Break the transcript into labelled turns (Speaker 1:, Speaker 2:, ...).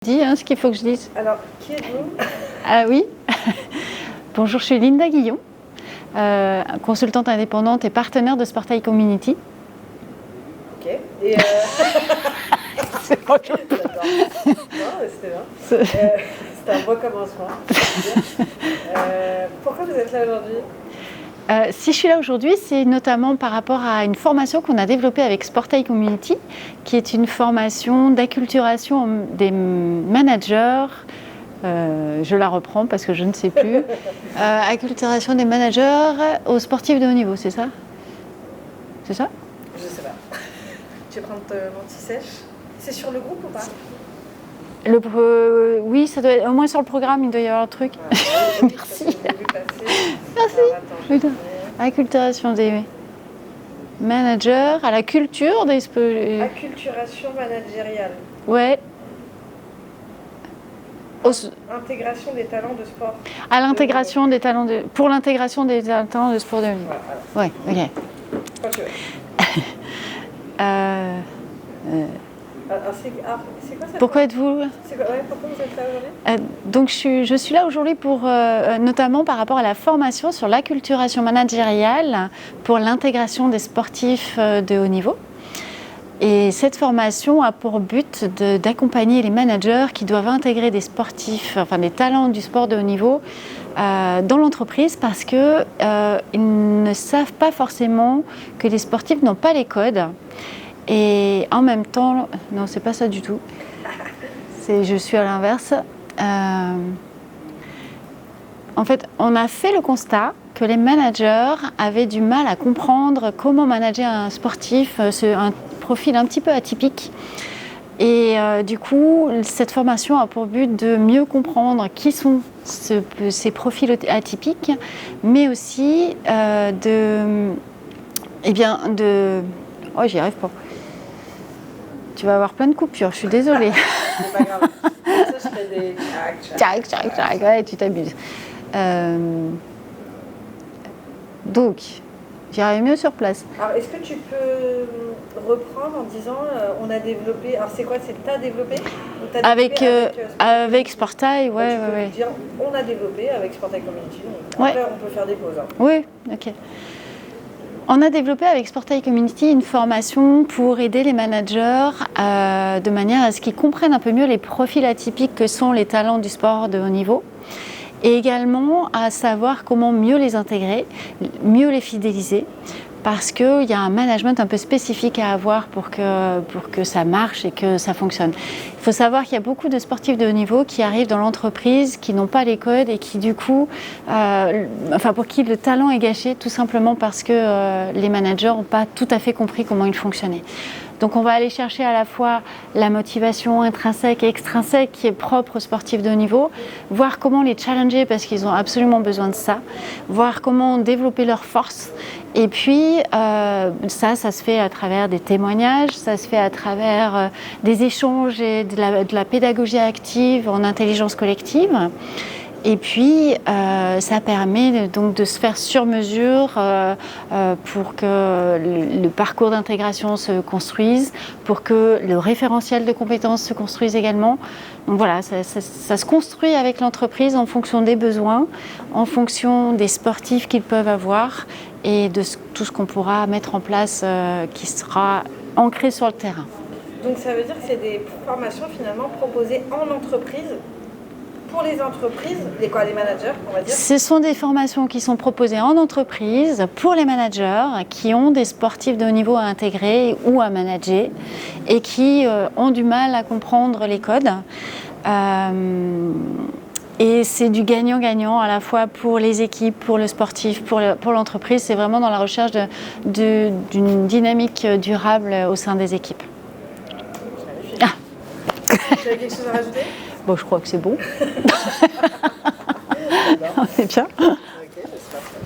Speaker 1: Dis ce qu'il faut que je dise.
Speaker 2: Alors, qui êtes-vous?
Speaker 1: Ah oui. Bonjour, je suis Linda Guillon, consultante indépendante et partenaire de Sportail Community.
Speaker 2: Ok. Et
Speaker 1: C'est bon.
Speaker 2: j'adore. Non, c'était bien. C'était un beau commencement. Pourquoi vous êtes là aujourd'hui?
Speaker 1: Si je suis là aujourd'hui, c'est notamment par rapport à une formation qu'on a développée avec Sportail Community, qui est une formation d'acculturation des managers. Je la reprends parce que je ne sais plus. Acculturation des managers aux sportifs de haut niveau, c'est ça? C'est ça?
Speaker 2: Je sais pas. Tu vas prendre mon petit sèche. C'est sur le groupe ou pas?
Speaker 1: Oui, ça doit être, au moins sur le programme, il doit y avoir un truc.
Speaker 2: Ouais,
Speaker 1: Merci.
Speaker 2: Merci.
Speaker 1: Merci.
Speaker 2: Attends, je vais
Speaker 1: Acculturation des managers à la culture des
Speaker 2: Acculturation managériale.
Speaker 1: Ouais.
Speaker 2: Intégration des talents de sport.
Speaker 1: À l'intégration des talents pour l'intégration des talents de sport de haut niveau.
Speaker 2: Voilà,
Speaker 1: Ouais, ok.
Speaker 2: quand tu veux. C'est quoi ça?
Speaker 1: Pourquoi êtes-vous
Speaker 2: Pourquoi vous êtes là aujourd'hui?
Speaker 1: Donc je suis là aujourd'hui pour notamment par rapport à la formation sur l'acculturation managériale pour l'intégration des sportifs de haut niveau. Et cette formation a pour but d'accompagner les managers qui doivent intégrer des sportifs, enfin des talents du sport de haut niveau dans l'entreprise parce qu'ils ne savent pas forcément que les sportifs n'ont pas les codes. Et en même temps, non, c'est pas ça du tout. Je suis à l'inverse. En fait, on a fait le constat que les managers avaient du mal à comprendre comment manager un sportif, un profil un petit peu atypique. Et du coup, cette formation a pour but de mieux comprendre qui sont ces profils atypiques, mais aussi Oh, j'y arrive pas. Tu vas avoir plein de coupures, je suis désolée.
Speaker 2: C'est pas grave. Ça, je fais des
Speaker 1: Tchac, ouais, tu t'abuses. Donc, j'irai mieux sur place.
Speaker 2: Alors, est-ce que tu peux reprendre en disant on a développé. Alors, c'est quoi? C'est t'as développé ou t'as
Speaker 1: Avec Sportail,
Speaker 2: Tu
Speaker 1: ouais.
Speaker 2: peux dire on a développé avec Sportail Community. Donc,
Speaker 1: Ouais.
Speaker 2: après, on peut faire des pauses. Hein.
Speaker 1: Oui, ok. On a développé avec Sportail Community une formation pour aider les managers de manière à ce qu'ils comprennent un peu mieux les profils atypiques que sont les talents du sport de haut niveau et également à savoir comment mieux les intégrer, mieux les fidéliser parce qu'il y a un management un peu spécifique à avoir pour que ça marche et que ça fonctionne. Il faut savoir qu'il y a beaucoup de sportifs de haut niveau qui arrivent dans l'entreprise, qui n'ont pas les codes et qui du coup, pour qui le talent est gâché tout simplement parce que les managers n'ont pas tout à fait compris comment ils fonctionnaient. Donc on va aller chercher à la fois la motivation intrinsèque et extrinsèque qui est propre aux sportifs de haut niveau, voir comment les challenger parce qu'ils ont absolument besoin de ça, voir comment développer leurs forces. Et puis ça se fait à travers des témoignages, ça se fait à travers des échanges et de la pédagogie active en intelligence collective. Et puis, ça permet donc de se faire sur mesure pour que le parcours d'intégration se construise, pour que le référentiel de compétences se construise également. Donc voilà, ça se construit avec l'entreprise en fonction des besoins, en fonction des sportifs qu'ils peuvent avoir et de tout ce qu'on pourra mettre en place qui sera ancré sur le terrain.
Speaker 2: Donc, ça veut dire que c'est des formations finalement proposées en entreprise. Pour les entreprises, les managers, on va dire.
Speaker 1: Ce sont des formations qui sont proposées en entreprise pour les managers qui ont des sportifs de haut niveau à intégrer ou à manager et qui ont du mal à comprendre les codes. Et c'est du gagnant-gagnant à la fois pour les équipes, pour le sportif, pour l'entreprise. C'est vraiment dans la recherche d'une dynamique durable au sein des équipes.
Speaker 2: Tu as quelque chose à rajouter?
Speaker 1: Bon, je crois que c'est bon. On est bien.